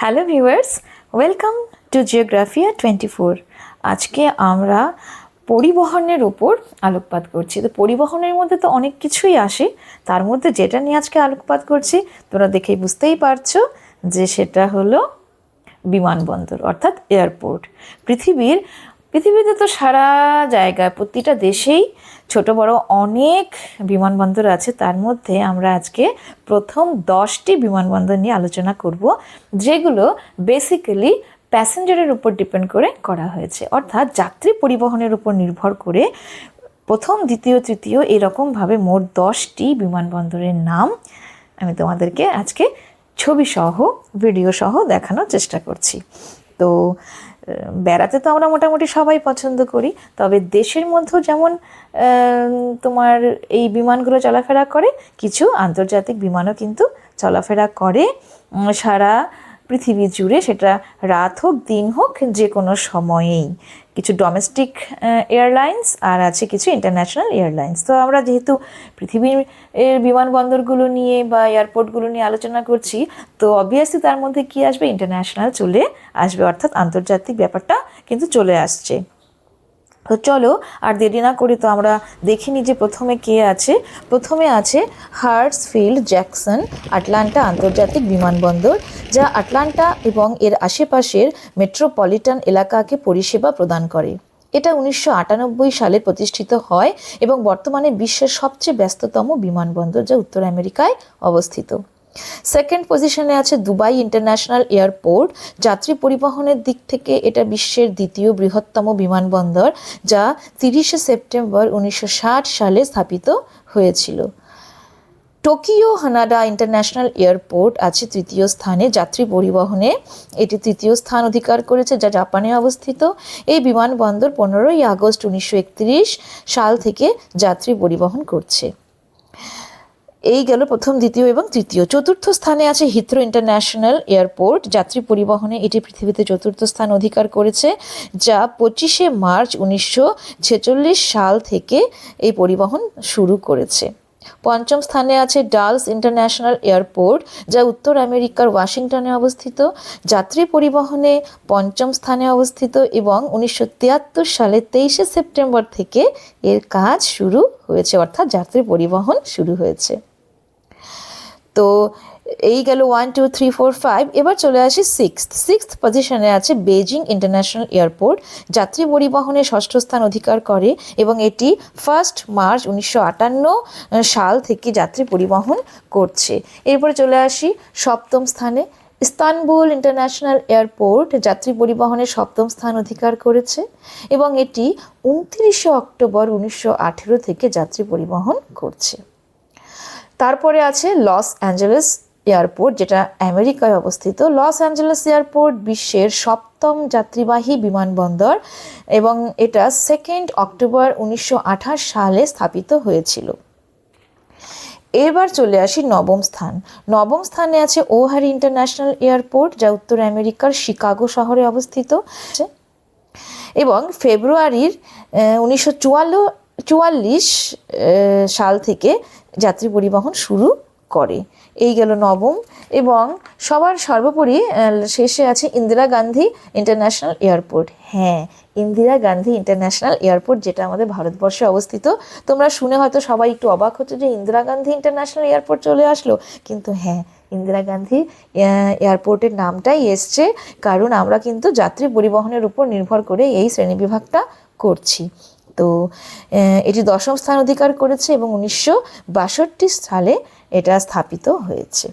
Hello viewers, welcome to Geographia 24। আজকে আমরা পরিবহনের ওপর আলোকপাত করছি। তো পরিবহনের মধ্যে তো অনেক কিছুই আসে, তার মধ্যে যেটা নিয়ে আজকে আলোকপাত করছি তোমরা দেখেই বুঝতেই পারছো যে সেটা হলো বিমানবন্দর অর্থাৎ এয়ারপোর্ট। পৃথিবীতে তো সারা জায়গায় প্রতিটা দেশেই ছোট বড় অনেক বিমানবন্দর আছে। তার মধ্যে আমরা আজকে প্রথম 10টি বিমানবন্দর নিয়ে আলোচনা করব, যেগুলো বেসিক্যালি প্যাসেঞ্জারের উপর ডিপেন্ড করে করা হয়েছে, অর্থাৎ যাত্রী পরিবহনের উপর নির্ভর করে প্রথম, দ্বিতীয়, তৃতীয় এরকমভাবে মোট 10টি বিমানবন্দরের নাম আমি তোমাদেরকে আজকে ছবি সহ ভিডিও সহ দেখানোর চেষ্টা করছি। তো বেড়াতে তো আমরা মোটামুটি সবাই পছন্দ করি, তবে দেশের মধ্যেও যেমন তোমার এই বিমানগুলো চলাফেরা করে, কিছু আন্তর্জাতিক বিমানও কিন্তু চলাফেরা করে সারা পৃথিবী জুড়ে, সেটা রাত হোক দিন হোক যে কোনো সময়েই। কিছু ডোমেস্টিক এয়ারলাইন্স আর আছে কিছু ইন্টারন্যাশনাল এয়ারলাইন্স। তো আমরা যেহেতু পৃথিবীর বিমানবন্দরগুলো নিয়ে বা এয়ারপোর্টগুলো নিয়ে আলোচনা করছি, তো অবভিয়াসলি তার মধ্যে কি আসবে, ইন্টারন্যাশনাল চলে আসবে, অর্থাৎ আন্তর্জাতিক ব্যাপারটা কিন্তু চলে আসছে। তো চলো আর দেরি না করি, তো আমরা দেখিনি যে প্রথমে কে আছে। প্রথমে আছে হার্টসফিল্ড জ্যাকসন আটলান্টা আন্তর্জাতিক বিমানবন্দর, যা আটলান্টা এবং এর আশেপাশের মেট্রোপলিটন এলাকাকে পরিষেবা প্রদান করে। এটা 1998 সালে প্রতিষ্ঠিত হয় এবং বর্তমানে বিশ্বের সবচেয়ে ব্যস্ততম বিমানবন্দর, যা উত্তর আমেরিকায় অবস্থিত। সেকেন্ড পজিশনে আছে দুবাই ইন্টারন্যাশনাল এয়ারপোর্ট। যাত্রী পরিবহনের দিক থেকে এটা বিশ্বের দ্বিতীয় বৃহত্তম বিমানবন্দর, যা 30শে সেপ্টেম্বর 1960 সালে স্থাপিত হয়েছিল। টোকিও হানাডা ইন্টারন্যাশনাল এয়ারপোর্ট আছে তৃতীয় স্থানে যাত্রী পরিবহনে। এটি তৃতীয় স্থান অধিকার করেছে, যা জাপানে অবস্থিত। এই বিমানবন্দর 15ই আগস্ট 1931 সাল থেকে যাত্রী পরিবহন করছে। এই গেল প্রথম, দ্বিতীয় এবং তৃতীয়। চতুর্থ স্থানে আছে হিথ্রো ইন্টারন্যাশনাল এয়ারপোর্ট। যাত্রী পরিবহনে এটি পৃথিবীতে চতুর্থ স্থান অধিকার করেছে, যা 25শে মার্চ 1946 সাল থেকে এই পরিবহন শুরু করেছে। পঞ্চম স্থানে আছে ডালস ইন্টারন্যাশনাল এয়ারপোর্ট, যা উত্তর আমেরিকার ওয়াশিংটনে অবস্থিত। যাত্রী পরিবহনে পঞ্চম স্থানে অবস্থিত এবং 1973 সালে 23শে সেপ্টেম্বর থেকে এর কাজ শুরু হয়েছে, অর্থাৎ যাত্রী পরিবহন শুরু হয়েছে। তো এই গেল 1, 2, 3, 4, 5। এবার চলে আসি সিক্সথ পজিশনে আছে বেজিং ইন্টারন্যাশনাল এয়ারপোর্ট। যাত্রী পরিবহনে ষষ্ঠ স্থান অধিকার করে এবং এটি 1 মার্চ 1958 সাল থেকে যাত্রী পরিবহন করছে। এরপরে চলে আসি সপ্তম স্থানে ইস্তানবুল ইন্টারন্যাশনাল এয়ারপোর্ট। যাত্রী পরিবহনে সপ্তম স্থান অধিকার করেছে এবং এটি 29শে অক্টোবর 1918 থেকে যাত্রী পরিবহন করছে। তারপরে আছে লস অ্যাঞ্জেলেস এয়ারপোর্ট, যেটা আমেরিকায় অবস্থিত। লস অ্যাঞ্জেলেস এয়ারপোর্ট বিশ্বের সপ্তম যাত্রীবাহী বিমানবন্দর এবং এটা 2 অক্টোবর 1928 সালে স্থাপিত হয়েছিল। এবার চলে আসি নবম স্থানে আছে ওহারি ইন্টারন্যাশনাল এয়ারপোর্ট, যা উত্তর আমেরিকার শিকাগো শহরে অবস্থিত এবং ফেব্রুয়ারির 1944 সাল থেকে যাত্রী পরিবহন শুরু করে। এই গেল নবম। এবং সবার সর্বোপরি শেষে আছে ইন্দিরা গান্ধী ইন্টারন্যাশনাল এয়ারপোর্ট। হ্যাঁ, ইন্দিরা গান্ধী ইন্টারন্যাশনাল এয়ারপোর্ট, যেটা আমাদের ভারতবর্ষে অবস্থিত। তোমরা শুনে হয়তো সবাই একটু অবাক হচ্ছে যে ইন্দিরা গান্ধী ইন্টারন্যাশনাল এয়ারপোর্ট চলে আসলো, কিন্তু হ্যাঁ, ইন্দিরা গান্ধী এয়ারপোর্টের নামটাই এসছে কারণ আমরা কিন্তু যাত্রী পরিবহনের উপর নির্ভর করে এই শ্রেণীবিভাগটা করছি। তো এটি 10ম স্থান অধিকার করেছে এবং 1962 সালে এটা স্থাপিত হয়েছে।